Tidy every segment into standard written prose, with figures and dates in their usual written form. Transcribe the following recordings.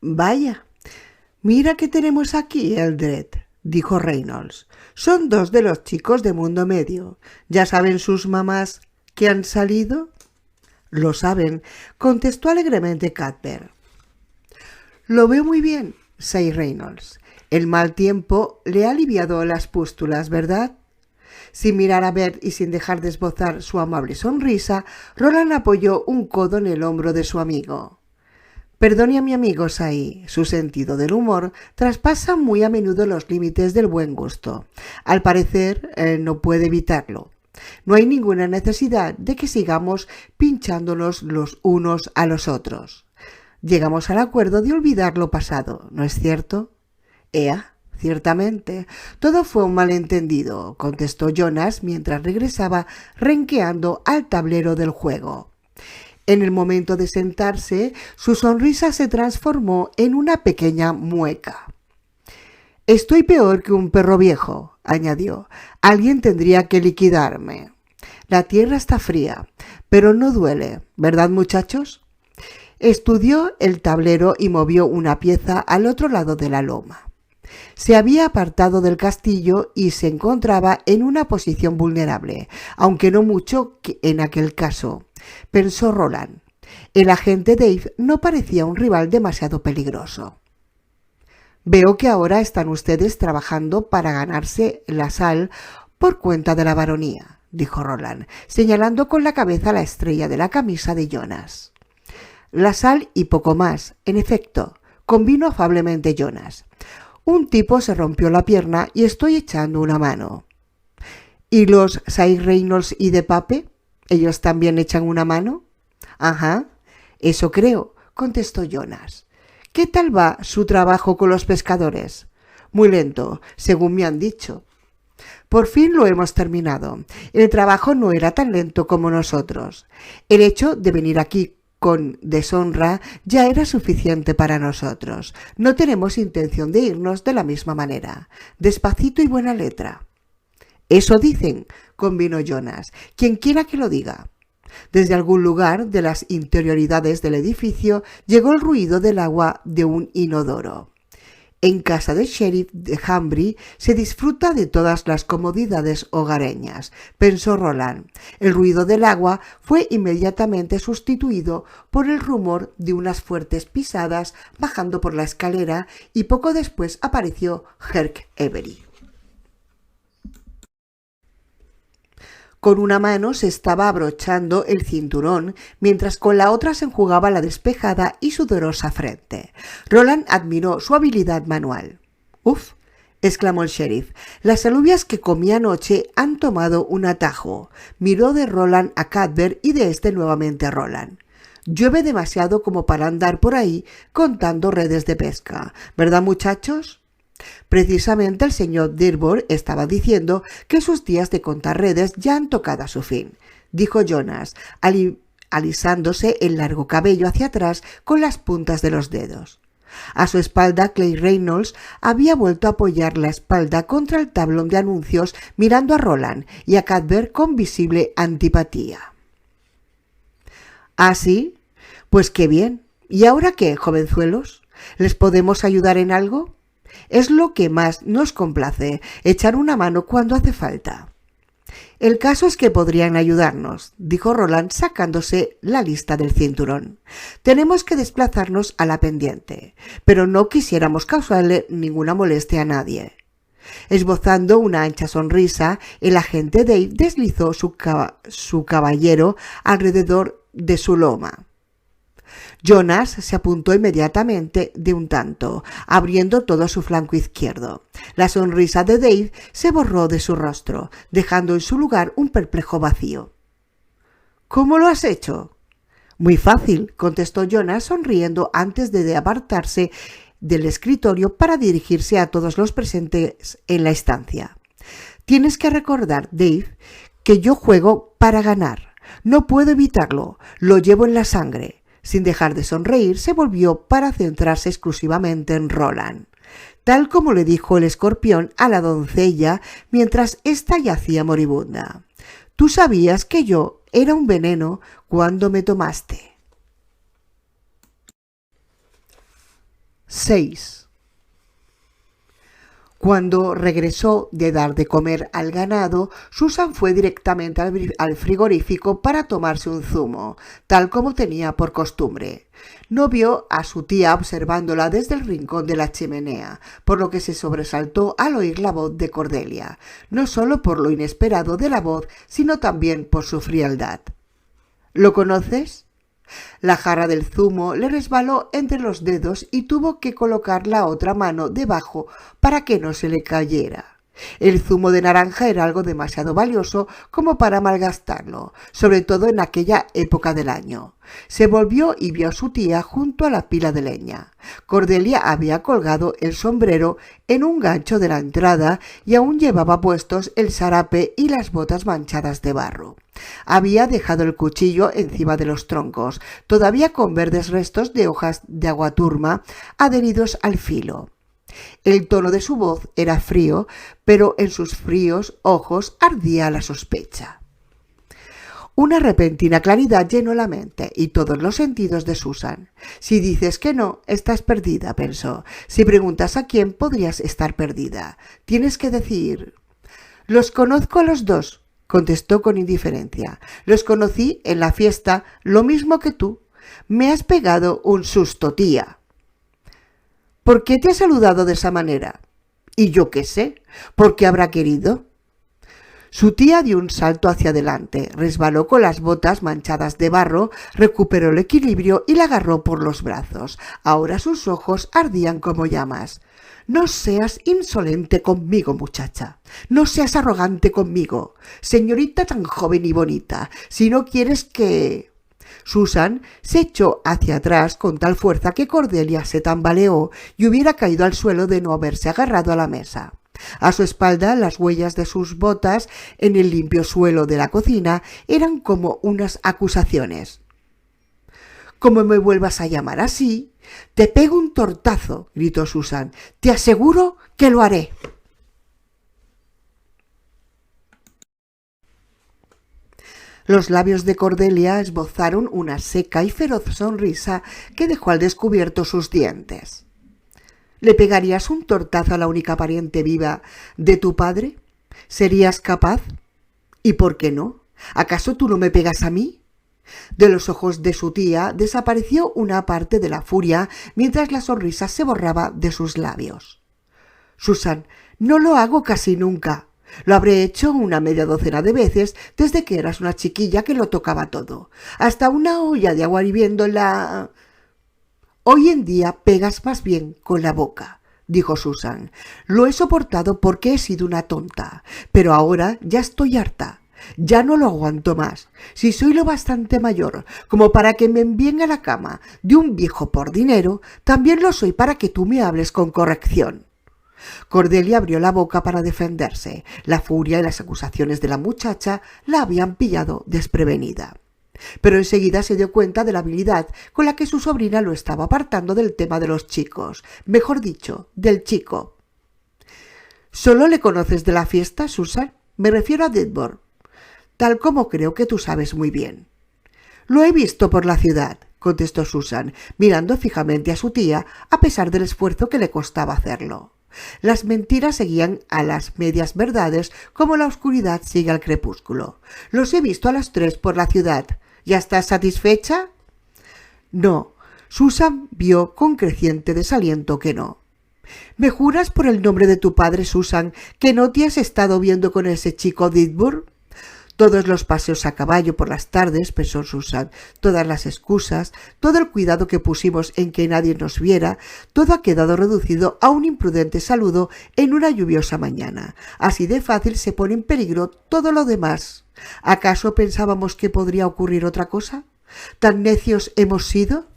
Vaya, mira que tenemos aquí, Eldred, dijo Reynolds. Son dos de los chicos de Mundo Medio. ¿Ya saben sus mamás que han salido? Lo saben, contestó alegremente Cuthbert. Lo veo muy bien, Sir Reynolds. El mal tiempo le ha aliviado las pústulas, ¿verdad? Sin mirar a Bert y sin dejar de esbozar su amable sonrisa, Roland apoyó un codo en el hombro de su amigo. Perdone a mi amigo Sai, su sentido del humor traspasa muy a menudo los límites del buen gusto. Al parecer, no puede evitarlo. No hay ninguna necesidad de que sigamos pinchándonos los unos a los otros. Llegamos al acuerdo de olvidar lo pasado, ¿no es cierto? Ea, ciertamente. Todo fue un malentendido, contestó Jonas mientras regresaba renqueando al tablero del juego. En el momento de sentarse, su sonrisa se transformó en una pequeña mueca. Estoy peor que un perro viejo, añadió. Alguien tendría que liquidarme. La tierra está fría, pero no duele, ¿verdad, muchachos? Estudió el tablero y movió una pieza al otro lado de la loma. Se había apartado del castillo y se encontraba en una posición vulnerable, aunque no mucho en aquel caso, pensó Roland. El agente Dave no parecía un rival demasiado peligroso. Veo que ahora están ustedes trabajando para ganarse la sal por cuenta de la baronía, dijo Roland, señalando con la cabeza la estrella de la camisa de Jonas. La sal y poco más, en efecto, convino afablemente Jonas. Un tipo se rompió la pierna y estoy echando una mano. ¿Y los Sir Reynolds y de Pape? ¿Ellos también echan una mano? Ajá, eso creo, contestó Jonas. ¿Qué tal va su trabajo con los pescadores? Muy lento, según me han dicho. Por fin lo hemos terminado. El trabajo no era tan lento como nosotros. El hecho de venir aquí con deshonra ya era suficiente para nosotros. No tenemos intención de irnos de la misma manera. Despacito y buena letra. Eso dicen, convino Jonas, quien quiera que lo diga. Desde algún lugar de las interioridades del edificio llegó el ruido del agua de un inodoro. En casa del sheriff de Hambry se disfruta de todas las comodidades hogareñas, pensó Roland. El ruido del agua fue inmediatamente sustituido por el rumor de unas fuertes pisadas bajando por la escalera y poco después apareció Herc Avery. Con una mano se estaba abrochando el cinturón, mientras con la otra se enjugaba la despejada y sudorosa frente. Roland admiró su habilidad manual. «Uf», exclamó el sheriff, «las alubias que comí anoche han tomado un atajo». Miró de Roland a Cuthbert y de este nuevamente a Roland. «Llueve demasiado como para andar por ahí contando redes de pesca, ¿verdad, muchachos?» Precisamente el señor Dearborn estaba diciendo que sus días de contar redes ya han tocado a su fin, dijo Jonas, alisándose el largo cabello hacia atrás con las puntas de los dedos. A su espalda, Clay Reynolds había vuelto a apoyar la espalda contra el tablón de anuncios mirando a Roland y a Cuthbert con visible antipatía. ¿Ah, sí? Pues qué bien. ¿Y ahora qué, jovenzuelos? ¿Les podemos ayudar en algo? Es lo que más nos complace, echar una mano cuando hace falta. El caso es que podrían ayudarnos, dijo Roland sacándose la lista del cinturón. Tenemos que desplazarnos a la pendiente, pero no quisiéramos causarle ninguna molestia a nadie. Esbozando una ancha sonrisa, el agente Dave deslizó su caballero alrededor de su loma. Jonas se apuntó inmediatamente de un tanto, abriendo todo su flanco izquierdo. La sonrisa de Dave se borró de su rostro, dejando en su lugar un perplejo vacío. ¿Cómo lo has hecho? Muy fácil, contestó Jonas sonriendo antes de apartarse del escritorio para dirigirse a todos los presentes en la estancia. Tienes que recordar, Dave, que yo juego para ganar. No puedo evitarlo, lo llevo en la sangre. Sin dejar de sonreír, se volvió para centrarse exclusivamente en Roland, tal como le dijo el escorpión a la doncella mientras ésta yacía moribunda. Tú sabías que yo era un veneno cuando me tomaste. 6. Cuando regresó de dar de comer al ganado, Susan fue directamente al frigorífico para tomarse un zumo, tal como tenía por costumbre. No vio a su tía observándola desde el rincón de la chimenea, por lo que se sobresaltó al oír la voz de Cordelia, no solo por lo inesperado de la voz, sino también por su frialdad. ¿Lo conoces? La jarra del zumo le resbaló entre los dedos y tuvo que colocar la otra mano debajo para que no se le cayera. El zumo de naranja era algo demasiado valioso como para malgastarlo, sobre todo en aquella época del año. Se volvió y vio a su tía junto a la pila de leña. Cordelia había colgado el sombrero en un gancho de la entrada y aún llevaba puestos el sarape y las botas manchadas de barro. Había dejado el cuchillo encima de los troncos, todavía con verdes restos de hojas de aguaturma adheridos al filo. El tono de su voz era frío, pero en sus fríos ojos ardía la sospecha. Una repentina claridad llenó la mente y todos los sentidos de Susan. Si dices que no, estás perdida, pensó. Si preguntas a quién, podrías estar perdida. Tienes que decir... Los conozco a los dos, contestó con indiferencia. Los conocí en la fiesta, lo mismo que tú. Me has pegado un susto, tía. ¿Por qué te ha saludado de esa manera? Y yo qué sé, ¿por qué habrá querido? Su tía dio un salto hacia adelante, resbaló con las botas manchadas de barro, recuperó el equilibrio y la agarró por los brazos. Ahora sus ojos ardían como llamas. No seas insolente conmigo, muchacha. No seas arrogante conmigo. Señorita tan joven y bonita, si no quieres que... Susan se echó hacia atrás con tal fuerza que Cordelia se tambaleó y hubiera caído al suelo de no haberse agarrado a la mesa. A su espalda, las huellas de sus botas en el limpio suelo de la cocina eran como unas acusaciones. «Como me vuelvas a llamar así, te pego un tortazo», gritó Susan. «Te aseguro que lo haré». Los labios de Cordelia esbozaron una seca y feroz sonrisa que dejó al descubierto sus dientes. ¿Le pegarías un tortazo a la única pariente viva de tu padre? ¿Serías capaz? ¿Y por qué no? ¿Acaso tú no me pegas a mí? De los ojos de su tía desapareció una parte de la furia mientras la sonrisa se borraba de sus labios. Susan, no lo hago casi nunca. Lo habré hecho una media docena de veces desde que eras una chiquilla que lo tocaba todo. Hasta una olla de agua hirviendo en la... Hoy en día pegas más bien con la boca, dijo Susan. Lo he soportado porque he sido una tonta, pero ahora ya estoy harta. Ya no lo aguanto más. Si soy lo bastante mayor como para que me envíen a la cama de un viejo por dinero, también lo soy para que tú me hables con corrección. Cordelia abrió la boca para defenderse. La furia y las acusaciones de la muchacha la habían pillado desprevenida. Pero enseguida se dio cuenta de la habilidad con la que su sobrina lo estaba apartando del tema de los chicos, mejor dicho, del chico. ¿Solo le conoces de la fiesta, Susan? Me refiero a Didbor, tal como creo que tú sabes muy bien. Lo he visto por la ciudad, contestó Susan, mirando fijamente a su tía, a pesar del esfuerzo que le costaba hacerlo. Las mentiras seguían a las medias verdades como la oscuridad sigue al crepúsculo. Los he visto a las 3 por la ciudad. ¿Ya estás satisfecha? No. Susan vio con creciente desaliento que no. ¿Me juras por el nombre de tu padre, Susan, que no te has estado viendo con ese chico Didbur? Todos los paseos a caballo por las tardes, pensó Susan, todas las excusas, todo el cuidado que pusimos en que nadie nos viera, todo ha quedado reducido a un imprudente saludo en una lluviosa mañana. Así de fácil se pone en peligro todo lo demás. ¿Acaso pensábamos que podría ocurrir otra cosa? ¿Tan necios hemos sido?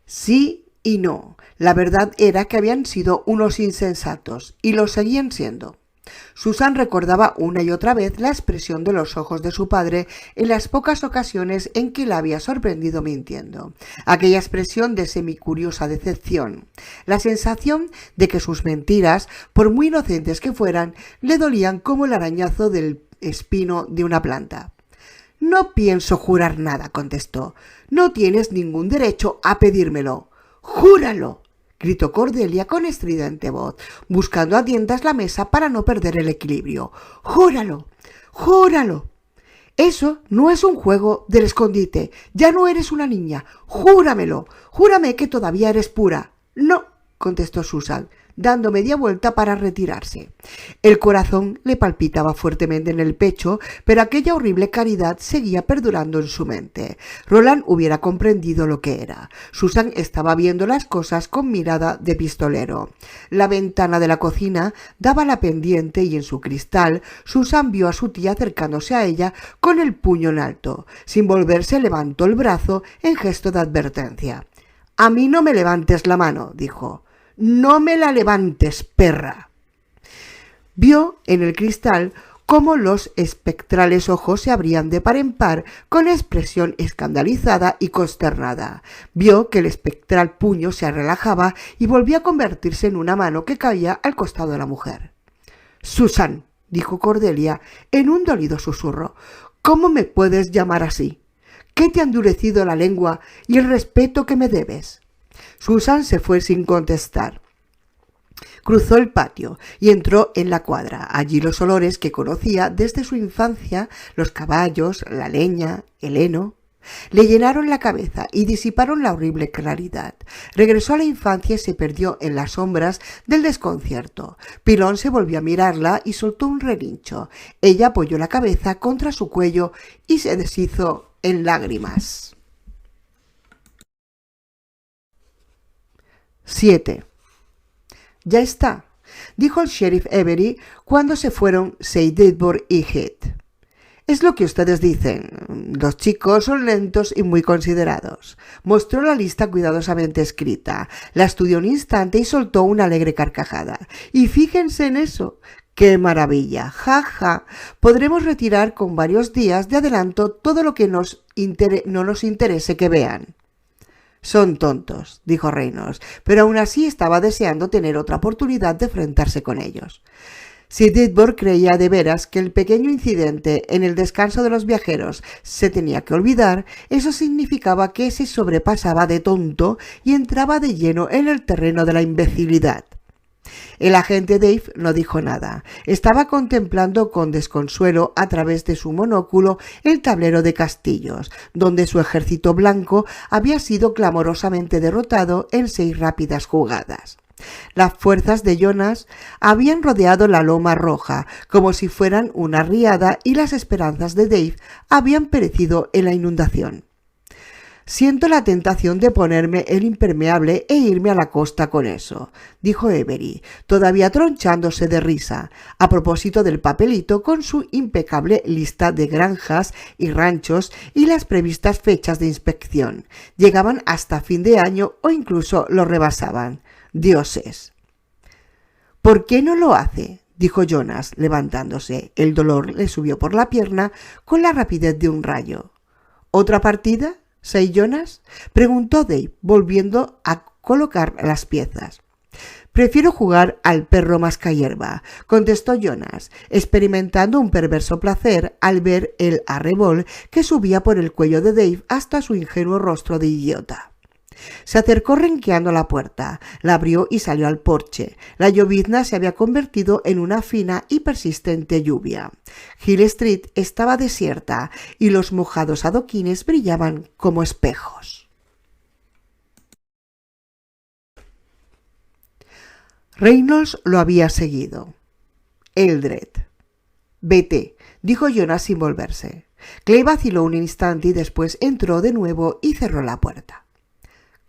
Sí y no. La verdad era que habían sido unos insensatos, y lo seguían siendo. Susan recordaba una y otra vez la expresión de los ojos de su padre en las pocas ocasiones en que la había sorprendido mintiendo. Aquella expresión de semicuriosa decepción. La sensación de que sus mentiras, por muy inocentes que fueran, le dolían como el arañazo del espino de una planta. No pienso jurar nada, contestó. No tienes ningún derecho a pedírmelo. ¡Júralo!, gritó Cordelia con estridente voz, buscando a tientas la mesa para no perder el equilibrio. ¡Júralo! ¡Júralo! Eso no es un juego del escondite. Ya no eres una niña. ¡Júramelo! ¡Júrame que todavía eres pura! No, contestó Susan, dando media vuelta para retirarse. El corazón le palpitaba fuertemente en el pecho, pero aquella horrible caridad seguía perdurando en su mente. Roland hubiera comprendido lo que era. Susan estaba viendo las cosas con mirada de pistolero. La ventana de la cocina daba a la pendiente y en su cristal Susan vio a su tía acercándose a ella con el puño en alto. Sin volverse levantó el brazo en gesto de advertencia. «A mí no me levantes la mano», dijo. «No me la levantes, perra». Vio en el cristal cómo los espectrales ojos se abrían de par en par con expresión escandalizada y consternada. Vio que el espectral puño se relajaba y volvía a convertirse en una mano que caía al costado de la mujer. «Susan», dijo Cordelia en un dolido susurro, «¿cómo me puedes llamar así? ¿Qué te ha endurecido la lengua y el respeto que me debes?» Susan se fue sin contestar. Cruzó el patio y entró en la cuadra. Allí los olores que conocía desde su infancia, los caballos, la leña, el heno, le llenaron la cabeza y disiparon la horrible claridad. Regresó a la infancia y se perdió en las sombras del desconcierto. Pilón se volvió a mirarla y soltó un relincho. Ella apoyó la cabeza contra su cuello y se deshizo en lágrimas. 7. «Ya está», dijo el sheriff Avery cuando se fueron Seydedburg y Heath. «Es lo que ustedes dicen. Los chicos son lentos y muy considerados». Mostró la lista cuidadosamente escrita, la estudió un instante y soltó una alegre carcajada. «Y fíjense en eso. ¡Qué maravilla! ¡Ja, ja! Podremos retirar con varios días de adelanto todo lo que no nos interese que vean». «Son tontos», dijo Reynolds, pero aún así estaba deseando tener otra oportunidad de enfrentarse con ellos. Si Ditborg creía de veras que el pequeño incidente en el descanso de los viajeros se tenía que olvidar, eso significaba que se sobrepasaba de tonto y entraba de lleno en el terreno de la imbecilidad. El agente Dave no dijo nada. Estaba contemplando con desconsuelo a través de su monóculo el tablero de castillos, donde su ejército blanco había sido clamorosamente derrotado en 6 rápidas jugadas. Las fuerzas de Jonas habían rodeado la loma roja como si fueran una riada y las esperanzas de Dave habían perecido en la inundación. «Siento la tentación de ponerme el impermeable e irme a la costa con eso», dijo Avery, todavía tronchándose de risa, a propósito del papelito con su impecable lista de granjas y ranchos y las previstas fechas de inspección. Llegaban hasta fin de año o incluso lo rebasaban. Dioses. «¿Por qué no lo hace?», dijo Jonas, levantándose. El dolor le subió por la pierna con la rapidez de un rayo. «¿Otra partida, Sir Jonas?», preguntó Dave, volviendo a colocar las piezas. «Prefiero jugar al perro mascahierba», contestó Jonas, experimentando un perverso placer al ver el arrebol que subía por el cuello de Dave hasta su ingenuo rostro de idiota. Se acercó renqueando a la puerta, la abrió y salió al porche. La llovizna se había convertido en una fina y persistente lluvia. Hill Street estaba desierta y los mojados adoquines brillaban como espejos. Reynolds lo había seguido. «Eldred». «Vete», dijo Jonas sin volverse. Clay vaciló un instante y después entró de nuevo y cerró la puerta.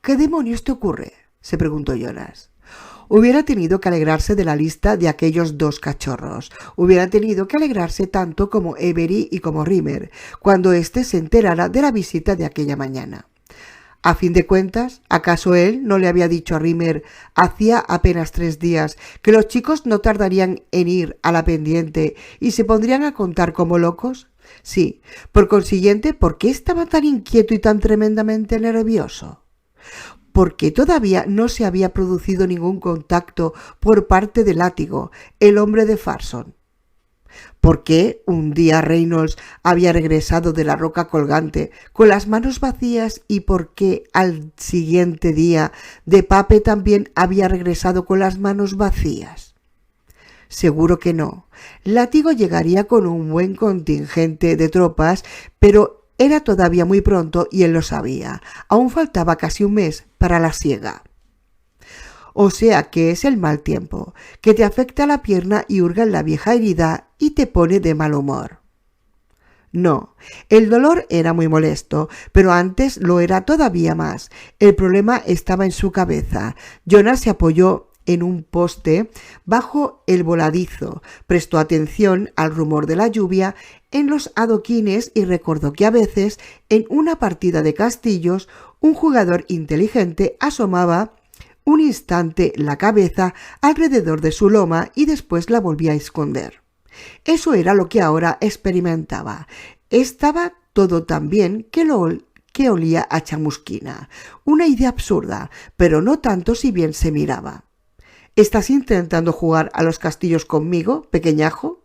«¿Qué demonios te ocurre?», se preguntó Jonas. Hubiera tenido que alegrarse de la lista de aquellos 2 cachorros. Hubiera tenido que alegrarse tanto como Avery y como Rimmer, cuando éste se enterara de la visita de aquella mañana. A fin de cuentas, ¿acaso él no le había dicho a Rimmer hacía apenas 3 días que los chicos no tardarían en ir a la pendiente y se pondrían a contar como locos? Sí, por consiguiente, ¿por qué estaba tan inquieto y tan tremendamente nervioso? Porque todavía no se había producido ningún contacto por parte de Látigo, el hombre de Farson. ¿Por qué un día Reynolds había regresado de la roca colgante con las manos vacías y por qué al siguiente día de Pape también había regresado con las manos vacías? Seguro que no. Látigo llegaría con un buen contingente de tropas, pero era todavía muy pronto y él lo sabía. Aún faltaba casi un mes para la siega. O sea que es el mal tiempo, que te afecta la pierna y hurga en la vieja herida y te pone de mal humor. No, el dolor era muy molesto, pero antes lo era todavía más. El problema estaba en su cabeza. Jonas se apoyó en un poste bajo el voladizo, prestó atención al rumor de la lluvia en los adoquines y recordó que a veces, en una partida de castillos, un jugador inteligente asomaba un instante la cabeza alrededor de su loma y después la volvía a esconder. Eso era lo que ahora experimentaba. Estaba todo tan bien que olía a chamusquina. Una idea absurda, pero no tanto si bien se miraba. ¿Estás intentando jugar a los castillos conmigo, pequeñajo?,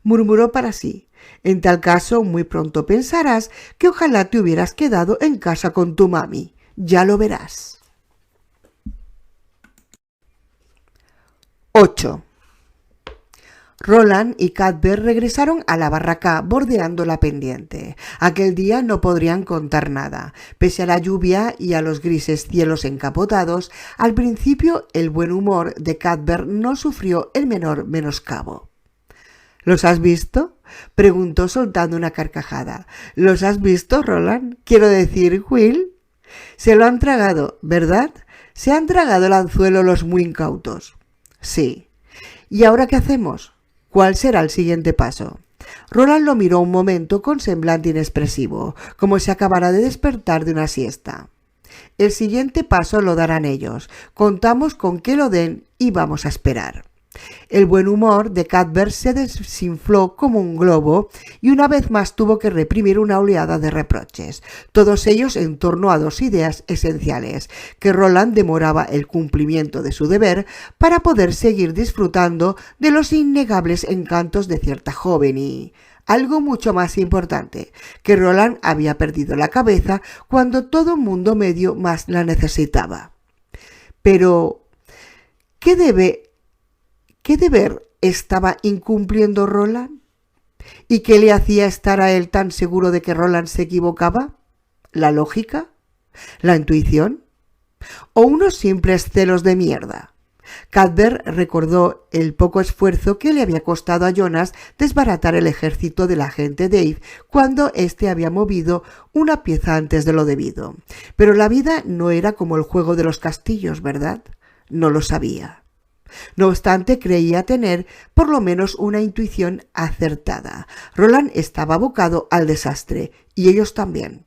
murmuró para sí. En tal caso, muy pronto pensarás que ojalá te hubieras quedado en casa con tu mami. Ya lo verás. 8. Roland y Cuthbert regresaron a la barraca bordeando la pendiente. Aquel día no podrían contar nada. Pese a la lluvia y a los grises cielos encapotados, al principio el buen humor de Cuthbert no sufrió el menor menoscabo. ¿Los has visto?, preguntó soltando una carcajada. ¿Los has visto, Roland? Quiero decir, Will. Se lo han tragado, ¿verdad? Se han tragado el anzuelo los muy incautos. Sí. ¿Y ahora qué hacemos? ¿Cuál será el siguiente paso? Roland lo miró un momento con semblante inexpresivo, como si acabara de despertar de una siesta. El siguiente paso lo darán ellos. Contamos con que lo den y vamos a esperar. El buen humor de Cuthbert se desinfló como un globo y una vez más tuvo que reprimir una oleada de reproches, todos ellos en torno a dos ideas esenciales: que Roland demoraba el cumplimiento de su deber para poder seguir disfrutando de los innegables encantos de cierta joven y, algo mucho más importante, que Roland había perdido la cabeza cuando todo mundo medio más la necesitaba. Pero, ¿qué deber estaba incumpliendo Roland? ¿Y qué le hacía estar a él tan seguro de que Roland se equivocaba? ¿La lógica? ¿La intuición? ¿O unos simples celos de mierda? Cuthbert recordó el poco esfuerzo que le había costado a Jonas desbaratar el ejército del agente Dave cuando éste había movido una pieza antes de lo debido. Pero la vida no era como el juego de los castillos, ¿verdad? No lo sabía. No obstante, creía tener por lo menos una intuición acertada. Roland estaba abocado al desastre, y ellos también.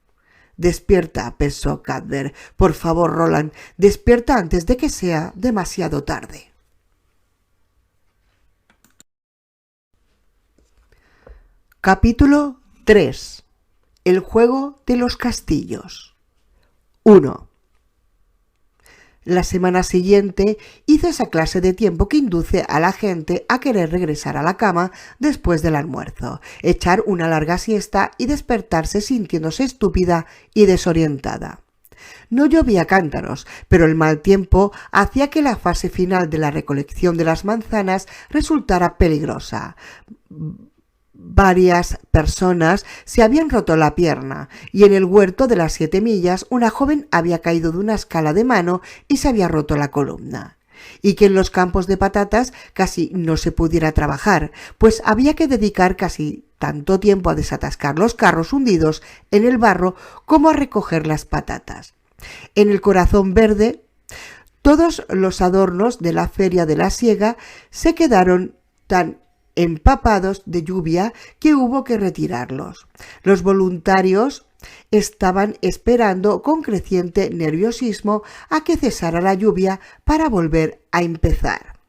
Despierta, pensó Cuthbert. Por favor, Roland, despierta antes de que sea demasiado tarde. Capítulo 3. El juego de los castillos. 1. La semana siguiente hizo esa clase de tiempo que induce a la gente a querer regresar a la cama después del almuerzo, echar una larga siesta y despertarse sintiéndose estúpida y desorientada. No llovía cántaros, pero el mal tiempo hacía que la fase final de la recolección de las manzanas resultara peligrosa. Varias personas se habían roto la pierna y en el huerto de las 7 millas una joven había caído de una escala de mano y se había roto la columna. Y que en los campos de patatas casi no se pudiera trabajar, pues había que dedicar casi tanto tiempo a desatascar los carros hundidos en el barro como a recoger las patatas. En el Corazón Verde, todos los adornos de la feria de la siega se quedaron tan empapados de lluvia que hubo que retirarlos. Los voluntarios estaban esperando con creciente nerviosismo a que cesara la lluvia para volver a empezar.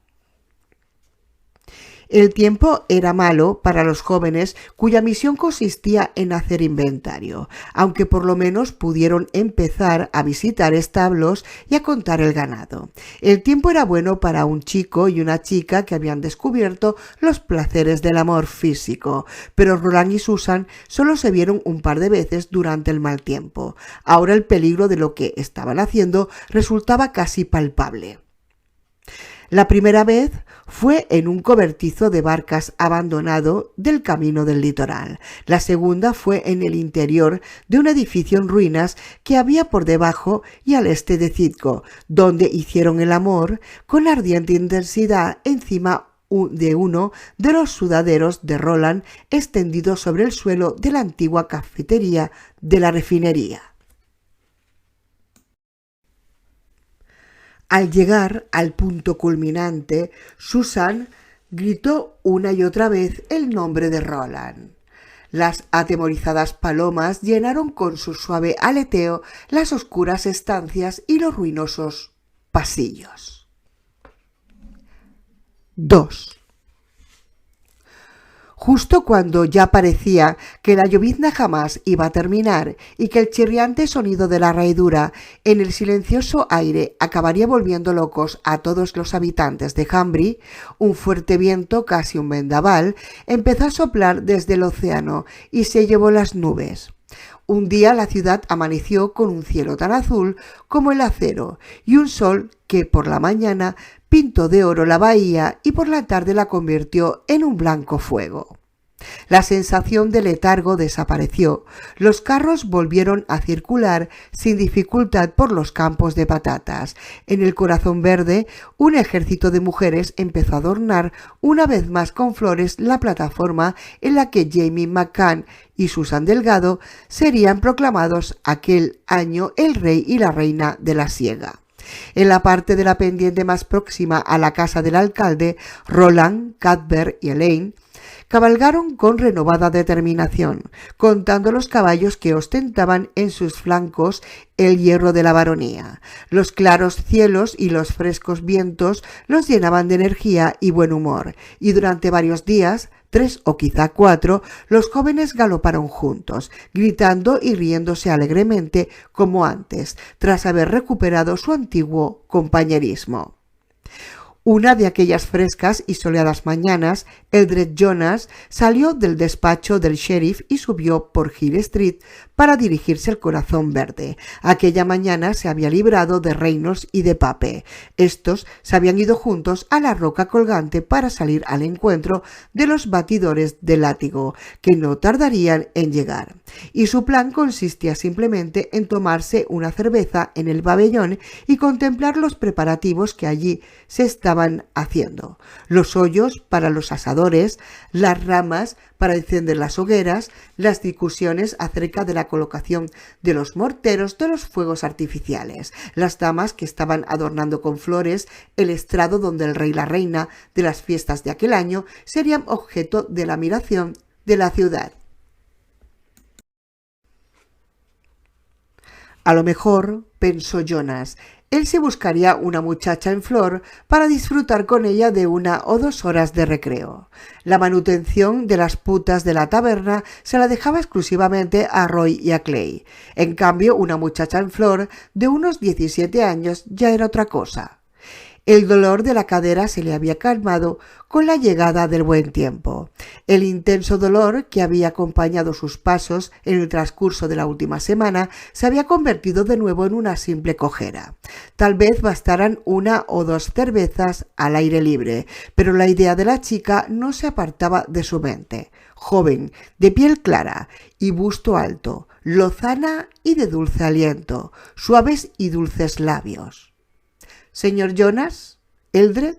El tiempo era malo para los jóvenes cuya misión consistía en hacer inventario, aunque por lo menos pudieron empezar a visitar establos y a contar el ganado. El tiempo era bueno para un chico y una chica que habían descubierto los placeres del amor físico, pero Roland y Susan solo se vieron un par de veces durante el mal tiempo. Ahora el peligro de lo que estaban haciendo resultaba casi palpable. La primera vez fue en un cobertizo de barcas abandonado del camino del litoral. La segunda fue en el interior de un edificio en ruinas que había por debajo y al este de Citco, donde hicieron el amor con ardiente intensidad encima de uno de los sudaderos de Roland extendidos sobre el suelo de la antigua cafetería de la refinería. Al llegar al punto culminante, Susan gritó una y otra vez el nombre de Roland. Las atemorizadas palomas llenaron con su suave aleteo las oscuras estancias y los ruinosos pasillos. 2. Justo cuando ya parecía que la llovizna jamás iba a terminar y que el chirriante sonido de la raidura en el silencioso aire acabaría volviendo locos a todos los habitantes de Hambry, un fuerte viento, casi un vendaval, empezó a soplar desde el océano y se llevó las nubes. Un día la ciudad amaneció con un cielo tan azul como el acero y un sol que por la mañana pintó de oro la bahía y por la tarde la convirtió en un blanco fuego. La sensación de letargo desapareció. Los carros volvieron a circular sin dificultad por los campos de patatas. En el corazón verde, un ejército de mujeres empezó a adornar una vez más con flores la plataforma en la que Jamie McCann y Susan Delgado serían proclamados aquel año el rey y la reina de la siega. En la parte de la pendiente más próxima a la casa del alcalde, Roland, Cuthbert y Elaine cabalgaron con renovada determinación, contando los caballos que ostentaban en sus flancos el hierro de la baronía. Los claros cielos y los frescos vientos los llenaban de energía y buen humor, y durante varios días, 3 o quizá 4, los jóvenes galoparon juntos, gritando y riéndose alegremente como antes, tras haber recuperado su antiguo compañerismo. Una de aquellas frescas y soleadas mañanas, Eldred Jonas salió del despacho del sheriff y subió por Hill Street para dirigirse al Corazón Verde. Aquella mañana se había librado de Reynolds y de Pape. Estos se habían ido juntos a la roca colgante para salir al encuentro de los batidores de látigo, que no tardarían en llegar. Y su plan consistía simplemente en tomarse una cerveza en el pabellón y contemplar los preparativos que allí se estaban haciendo. Los hoyos para los asadores, las ramas para encender las hogueras, las discusiones acerca de la colocación de los morteros de los fuegos artificiales, las damas que estaban adornando con flores el estrado donde el rey y la reina de las fiestas de aquel año serían objeto de la admiración de la ciudad. A lo mejor, pensó Jonas, él se buscaría una muchacha en flor para disfrutar con ella de 1 o 2 horas de recreo. La manutención de las putas de la taberna se la dejaba exclusivamente a Roy y a Clay. En cambio, una muchacha en flor de unos 17 años ya era otra cosa. El dolor de la cadera se le había calmado con la llegada del buen tiempo. El intenso dolor que había acompañado sus pasos en el transcurso de la última semana se había convertido de nuevo en una simple cojera. Tal vez bastaran 1 o 2 cervezas al aire libre, pero la idea de la chica no se apartaba de su mente. Joven, de piel clara y busto alto, lozana y de dulce aliento, suaves y dulces labios. «¿Señor Jonas? ¿Eldred?»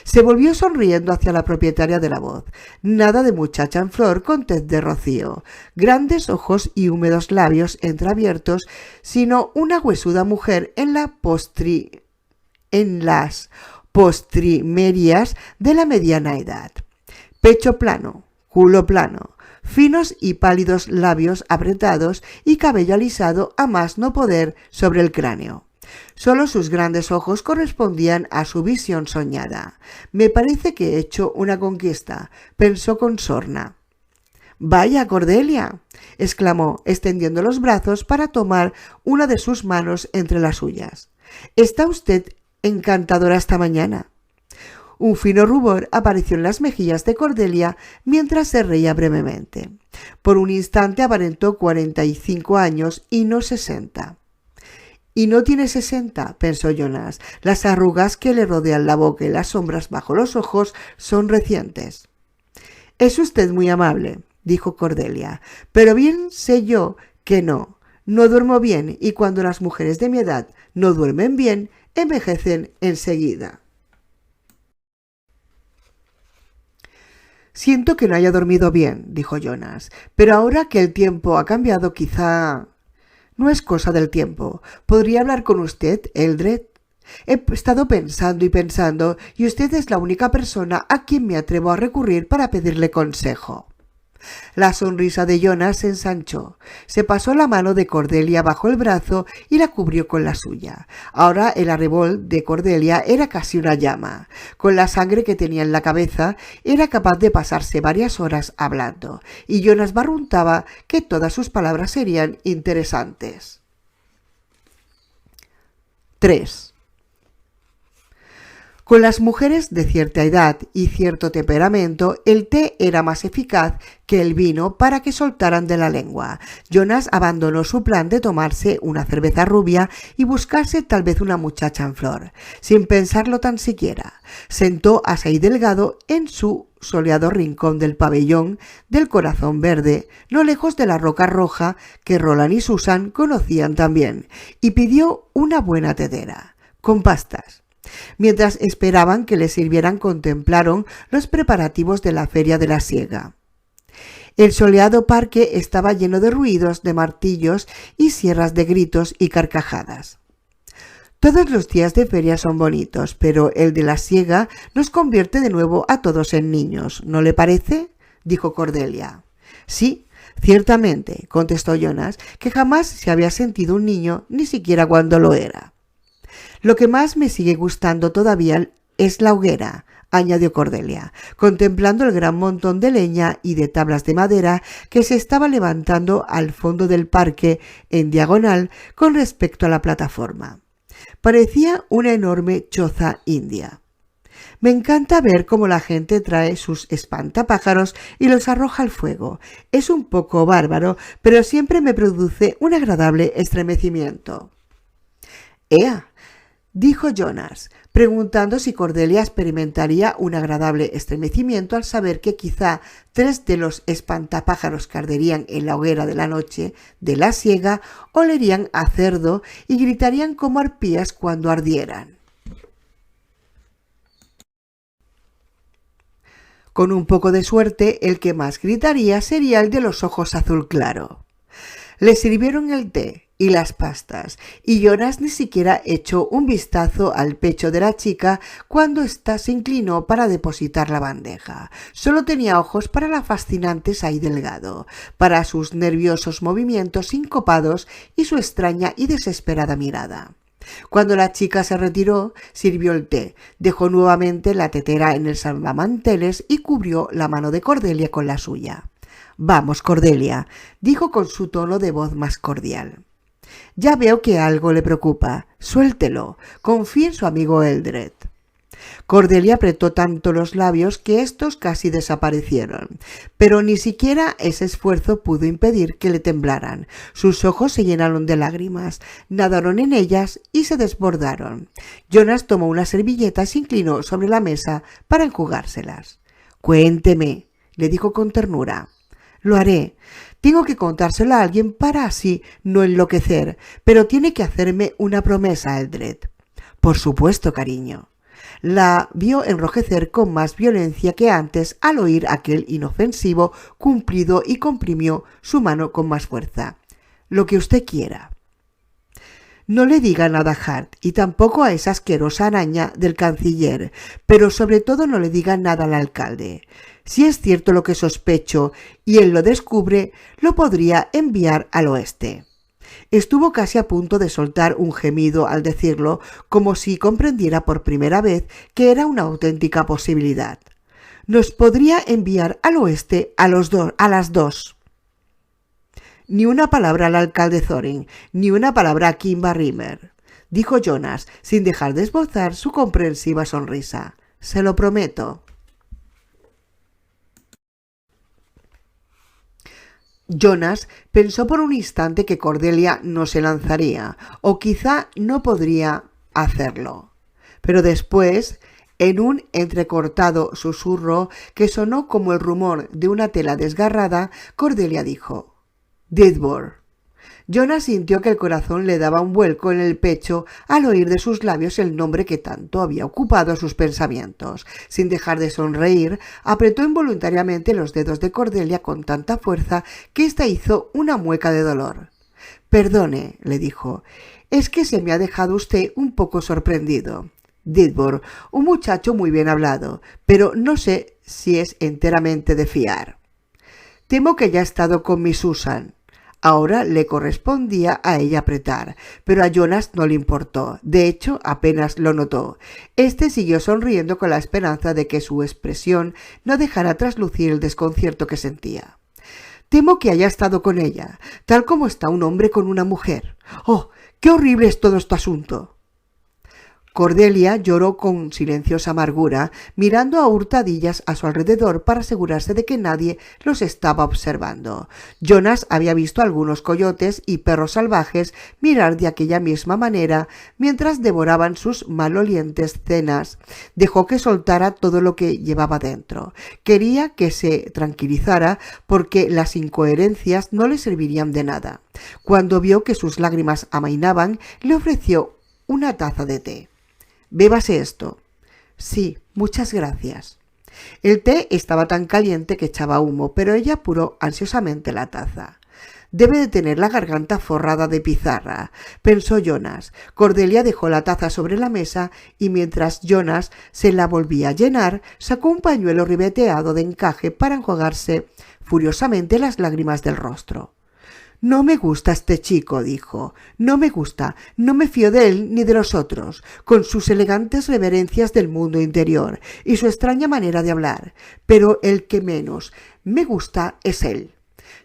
Se volvió sonriendo hacia la propietaria de la voz. Nada de muchacha en flor con tez de rocío, grandes ojos y húmedos labios entreabiertos, sino una huesuda mujer en las postrimerias de la mediana edad. Pecho plano, culo plano, finos y pálidos labios apretados y cabello alisado a más no poder sobre el cráneo. Solo sus grandes ojos correspondían a su visión soñada. Me parece que he hecho una conquista, pensó con sorna. Vaya, Cordelia, exclamó, extendiendo los brazos para tomar una de sus manos entre las suyas. Está usted encantadora esta mañana. Un fino rubor apareció en las mejillas de Cordelia mientras se reía brevemente. Por un instante aparentó 45 años y no 60. Y no tiene 60, pensó Jonas. Las arrugas que le rodean la boca y las sombras bajo los ojos son recientes. Es usted muy amable, dijo Cordelia, pero bien sé yo que no duermo bien, y cuando las mujeres de mi edad no duermen bien, envejecen enseguida. Siento que no haya dormido bien, dijo Jonas, pero ahora que el tiempo ha cambiado, quizá... No es cosa del tiempo. ¿Podría hablar con usted, Eldred? He estado pensando y pensando, y usted es la única persona a quien me atrevo a recurrir para pedirle consejo. La sonrisa de Jonas se ensanchó. Se pasó la mano de Cordelia bajo el brazo y la cubrió con la suya. Ahora el arrebol de Cordelia era casi una llama. Con la sangre que tenía en la cabeza, era capaz de pasarse varias horas hablando, y Jonas barruntaba que todas sus palabras serían interesantes. 3. Con las mujeres de cierta edad y cierto temperamento, el té era más eficaz que el vino para que soltaran de la lengua. Jonas abandonó su plan de tomarse una cerveza rubia y buscarse tal vez una muchacha en flor, sin pensarlo tan siquiera. Sentó a Say Delgado en su soleado rincón del pabellón del Corazón Verde, no lejos de la Roca Roja que Roland y Susan conocían también, y pidió una buena tetera, con pastas. Mientras esperaban que les sirvieran, contemplaron los preparativos de la feria de la siega. El soleado parque estaba lleno de ruidos, de martillos y sierras, de gritos y carcajadas. Todos los días de feria son bonitos, pero el de la siega nos convierte de nuevo a todos en niños, ¿no le parece?, dijo Cordelia. Sí, ciertamente, contestó Jonas, que jamás se había sentido un niño, ni siquiera cuando lo era. Lo que más me sigue gustando todavía es la hoguera, añadió Cordelia, contemplando el gran montón de leña y de tablas de madera que se estaba levantando al fondo del parque en diagonal con respecto a la plataforma. Parecía una enorme choza india. Me encanta ver cómo la gente trae sus espantapájaros y los arroja al fuego. Es un poco bárbaro, pero siempre me produce un agradable estremecimiento. ¡Ea!, dijo Jonas, preguntando si Cordelia experimentaría un agradable estremecimiento al saber que quizá 3 de los espantapájaros que arderían en la hoguera de la noche de la siega olerían a cerdo y gritarían como arpías cuando ardieran. Con un poco de suerte, el que más gritaría sería el de los ojos azul claro. Le sirvieron el té y las pastas, y Jonas ni siquiera echó un vistazo al pecho de la chica cuando ésta se inclinó para depositar la bandeja. Solo tenía ojos para la fascinante Say Delgado, para sus nerviosos movimientos sincopados y su extraña y desesperada mirada. Cuando la chica se retiró, sirvió el té, dejó nuevamente la tetera en el salvamanteles y cubrió la mano de Cordelia con la suya. «Vamos, Cordelia», dijo con su tono de voz más cordial. «Ya veo que algo le preocupa. Suéltelo. Confíe en su amigo Eldred». Cordelia apretó tanto los labios que éstos casi desaparecieron, pero ni siquiera ese esfuerzo pudo impedir que le temblaran. Sus ojos se llenaron de lágrimas, nadaron en ellas y se desbordaron. Jonas tomó una servilleta y se inclinó sobre la mesa para enjugárselas. «Cuénteme», le dijo con ternura. «Lo haré. Tengo que contárselo a alguien para así no enloquecer, pero tiene que hacerme una promesa, Eldred». «Por supuesto, cariño». La vio enrojecer con más violencia que antes al oír aquel inofensivo cumplido y comprimió su mano con más fuerza. «Lo que usted quiera». «No le diga nada a Hart y tampoco a esa asquerosa araña del canciller, pero sobre todo no le diga nada al alcalde. Si es cierto lo que sospecho y él lo descubre, lo podría enviar al oeste. Estuvo casi a punto de soltar un gemido al decirlo, como si comprendiera por primera vez que era una auténtica posibilidad. Nos podría enviar al oeste a las dos. Ni una palabra al alcalde Thorin, ni una palabra a Kimba Rimmer, dijo Jonas, sin dejar de esbozar su comprensiva sonrisa. Se lo prometo. Jonas pensó por un instante que Cordelia no se lanzaría, o quizá no podría hacerlo. Pero después, en un entrecortado susurro que sonó como el rumor de una tela desgarrada, Cordelia dijo: «Dithbor». Jonas sintió que el corazón le daba un vuelco en el pecho al oír de sus labios el nombre que tanto había ocupado sus pensamientos. Sin dejar de sonreír, apretó involuntariamente los dedos de Cordelia con tanta fuerza que ésta hizo una mueca de dolor. «Perdone», le dijo, «es que se me ha dejado usted un poco sorprendido. Dithbor, un muchacho muy bien hablado, pero no sé si es enteramente de fiar. Temo que ya ha estado con mi Susan». Ahora le correspondía a ella apretar, pero a Jonas no le importó. De hecho, apenas lo notó. Este siguió sonriendo con la esperanza de que su expresión no dejara traslucir el desconcierto que sentía. «Temo que haya estado con ella, tal como está un hombre con una mujer. ¡Oh, qué horrible es todo este asunto!». Cordelia lloró con silenciosa amargura, mirando a hurtadillas a su alrededor para asegurarse de que nadie los estaba observando. Jonas había visto a algunos coyotes y perros salvajes mirar de aquella misma manera mientras devoraban sus malolientes cenas. Dejó que soltara todo lo que llevaba dentro. Quería que se tranquilizara porque las incoherencias no le servirían de nada. Cuando vio que sus lágrimas amainaban, le ofreció una taza de té. «Bébase esto». «Sí, muchas gracias». El té estaba tan caliente que echaba humo, pero ella apuró ansiosamente la taza. «Debe de tener la garganta forrada de pizarra», pensó Jonas. Cordelia dejó la taza sobre la mesa y mientras Jonas se la volvía a llenar, sacó un pañuelo ribeteado de encaje para enjuagarse furiosamente las lágrimas del rostro. «No me gusta este chico», dijo. «No me gusta. No me fío de él ni de los otros, con sus elegantes reverencias del mundo interior y su extraña manera de hablar. Pero el que menos me gusta es él.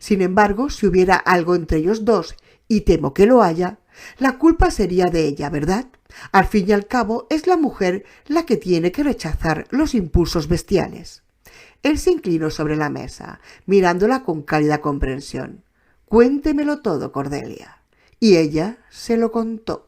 Sin embargo, si hubiera algo entre ellos dos, y temo que lo haya, la culpa sería de ella, ¿verdad? Al fin y al cabo, es la mujer la que tiene que rechazar los impulsos bestiales». Él se inclinó sobre la mesa, mirándola con cálida comprensión. «Cuéntemelo todo, Cordelia». Y ella se lo contó.